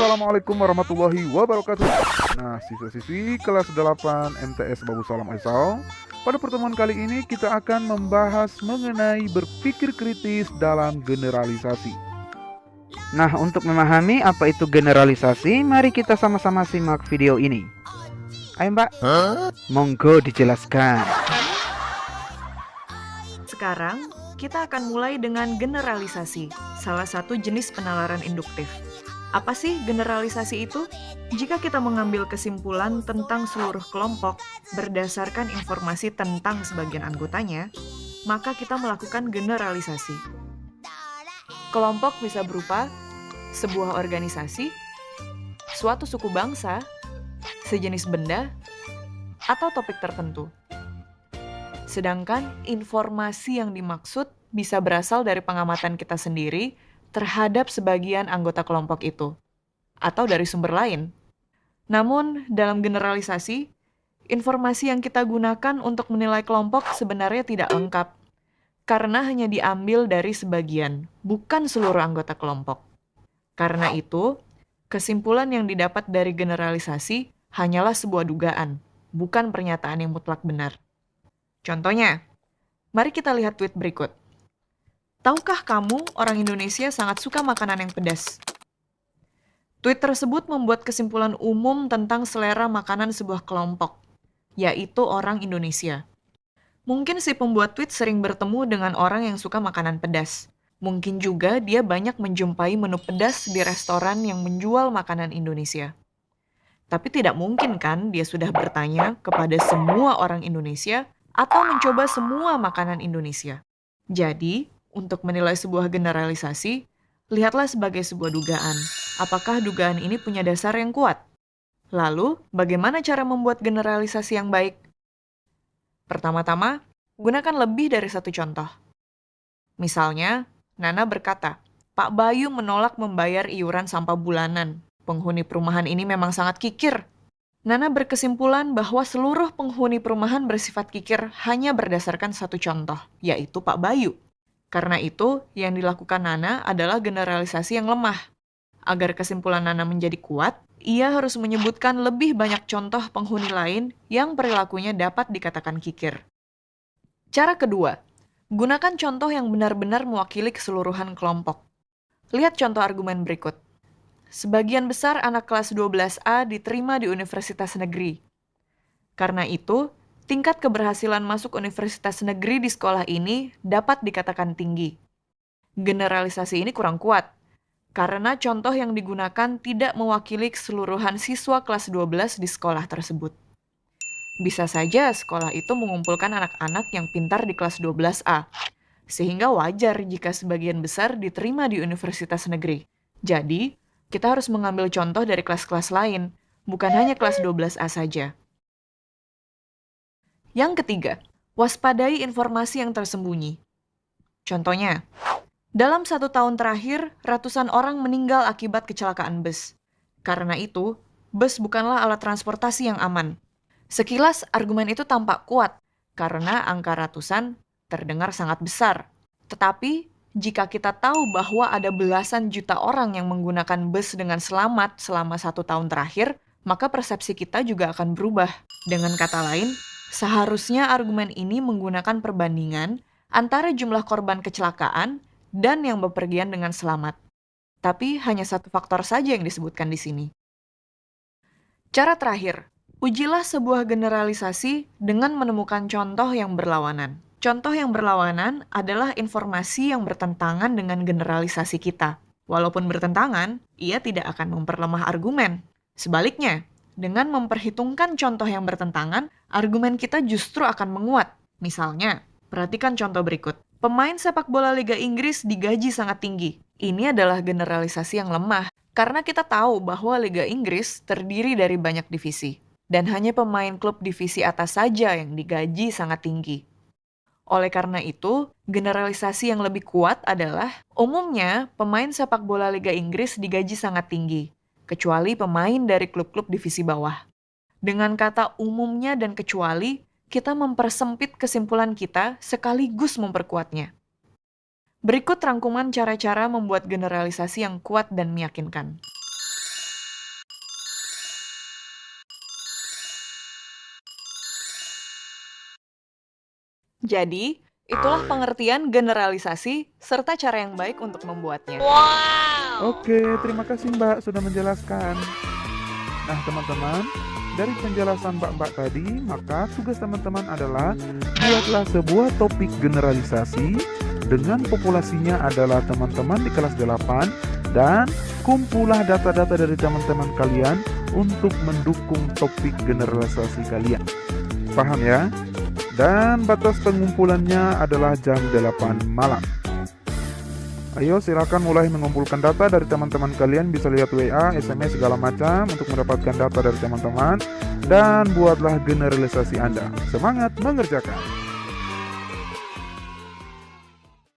Assalamualaikum warahmatullahi wabarakatuh. Nah, siswa-siswi kelas 8 MTS Babu Salam Aisal, pada pertemuan kali ini kita akan membahas mengenai berpikir kritis dalam generalisasi. Nah, untuk memahami apa itu generalisasi, mari kita sama-sama simak video ini. Ayo Mbak, monggo dijelaskan. Sekarang, kita akan mulai dengan generalisasi, salah satu jenis penalaran induktif. Apa sih generalisasi itu? Jika kita mengambil kesimpulan tentang seluruh kelompok berdasarkan informasi tentang sebagian anggotanya, maka kita melakukan generalisasi. Kelompok bisa berupa sebuah organisasi, suatu suku bangsa, sejenis benda, atau topik tertentu. Sedangkan informasi yang dimaksud bisa berasal dari pengamatan kita sendiri terhadap sebagian anggota kelompok itu, atau dari sumber lain. Namun, dalam generalisasi, informasi yang kita gunakan untuk menilai kelompok sebenarnya tidak lengkap, karena hanya diambil dari sebagian, bukan seluruh anggota kelompok. Karena itu, kesimpulan yang didapat dari generalisasi hanyalah sebuah dugaan, bukan pernyataan yang mutlak benar. Contohnya, mari kita lihat tweet berikut. Tahukah kamu orang Indonesia sangat suka makanan yang pedas? Tweet tersebut membuat kesimpulan umum tentang selera makanan sebuah kelompok, yaitu orang Indonesia. Mungkin si pembuat tweet sering bertemu dengan orang yang suka makanan pedas. Mungkin juga dia banyak menjumpai menu pedas di restoran yang menjual makanan Indonesia. Tapi tidak mungkin kan dia sudah bertanya kepada semua orang Indonesia atau mencoba semua makanan Indonesia. Jadi, untuk menilai sebuah generalisasi, lihatlah sebagai sebuah dugaan. Apakah dugaan ini punya dasar yang kuat? Lalu, bagaimana cara membuat generalisasi yang baik? Pertama-tama, gunakan lebih dari satu contoh. Misalnya, Nana berkata, Pak Bayu menolak membayar iuran sampah bulanan. Penghuni perumahan ini memang sangat kikir. Nana berkesimpulan bahwa seluruh penghuni perumahan bersifat kikir hanya berdasarkan satu contoh, yaitu Pak Bayu. Karena itu, yang dilakukan Nana adalah generalisasi yang lemah. Agar kesimpulan Nana menjadi kuat, ia harus menyebutkan lebih banyak contoh penghuni lain yang perilakunya dapat dikatakan kikir. Cara kedua, gunakan contoh yang benar-benar mewakili keseluruhan kelompok. Lihat contoh argumen berikut. Sebagian besar anak kelas 12A diterima di universitas negeri. Karena itu, tingkat keberhasilan masuk universitas negeri di sekolah ini dapat dikatakan tinggi. Generalisasi ini kurang kuat, karena contoh yang digunakan tidak mewakili keseluruhan siswa kelas 12 di sekolah tersebut. Bisa saja sekolah itu mengumpulkan anak-anak yang pintar di kelas 12A, sehingga wajar jika sebagian besar diterima di universitas negeri. Jadi, kita harus mengambil contoh dari kelas-kelas lain, bukan hanya kelas 12A saja. Yang ketiga, waspadai informasi yang tersembunyi. Contohnya, dalam 1 tahun terakhir, ratusan orang meninggal akibat kecelakaan bus. Karena itu, bus bukanlah alat transportasi yang aman. Sekilas, argumen itu tampak kuat, karena angka ratusan terdengar sangat besar. Tetapi, jika kita tahu bahwa ada belasan juta orang yang menggunakan bus dengan selamat selama 1 tahun terakhir, maka persepsi kita juga akan berubah. Dengan kata lain, seharusnya argumen ini menggunakan perbandingan antara jumlah korban kecelakaan dan yang bepergian dengan selamat. Tapi hanya satu faktor saja yang disebutkan di sini. Cara terakhir, ujilah sebuah generalisasi dengan menemukan contoh yang berlawanan. Contoh yang berlawanan adalah informasi yang bertentangan dengan generalisasi kita. Walaupun bertentangan, ia tidak akan memperlemah argumen. Sebaliknya, dengan memperhitungkan contoh yang bertentangan, argumen kita justru akan menguat. Misalnya, perhatikan contoh berikut. Pemain sepak bola Liga Inggris digaji sangat tinggi. Ini adalah generalisasi yang lemah, karena kita tahu bahwa Liga Inggris terdiri dari banyak divisi. Dan hanya pemain klub divisi atas saja yang digaji sangat tinggi. Oleh karena itu, generalisasi yang lebih kuat adalah umumnya pemain sepak bola Liga Inggris digaji sangat tinggi, kecuali pemain dari klub-klub divisi bawah. Dengan kata umumnya dan kecuali, kita mempersempit kesimpulan kita sekaligus memperkuatnya. Berikut rangkuman cara-cara membuat generalisasi yang kuat dan meyakinkan. Jadi, itulah pengertian generalisasi serta cara yang baik untuk membuatnya. Oke, terima kasih Mbak sudah menjelaskan. Nah teman-teman, dari penjelasan Mbak tadi, maka tugas teman-teman adalah buatlah sebuah topik generalisasi dengan populasinya adalah teman-teman di kelas 8 dan kumpulah data-data dari teman-teman kalian untuk mendukung topik generalisasi kalian. Paham ya? Dan batas pengumpulannya adalah jam 8 malam. Ayo silakan mulai mengumpulkan data dari teman-teman kalian, bisa lihat WA, SMS segala macam untuk mendapatkan data dari teman-teman dan buatlah generalisasi Anda. Semangat mengerjakan.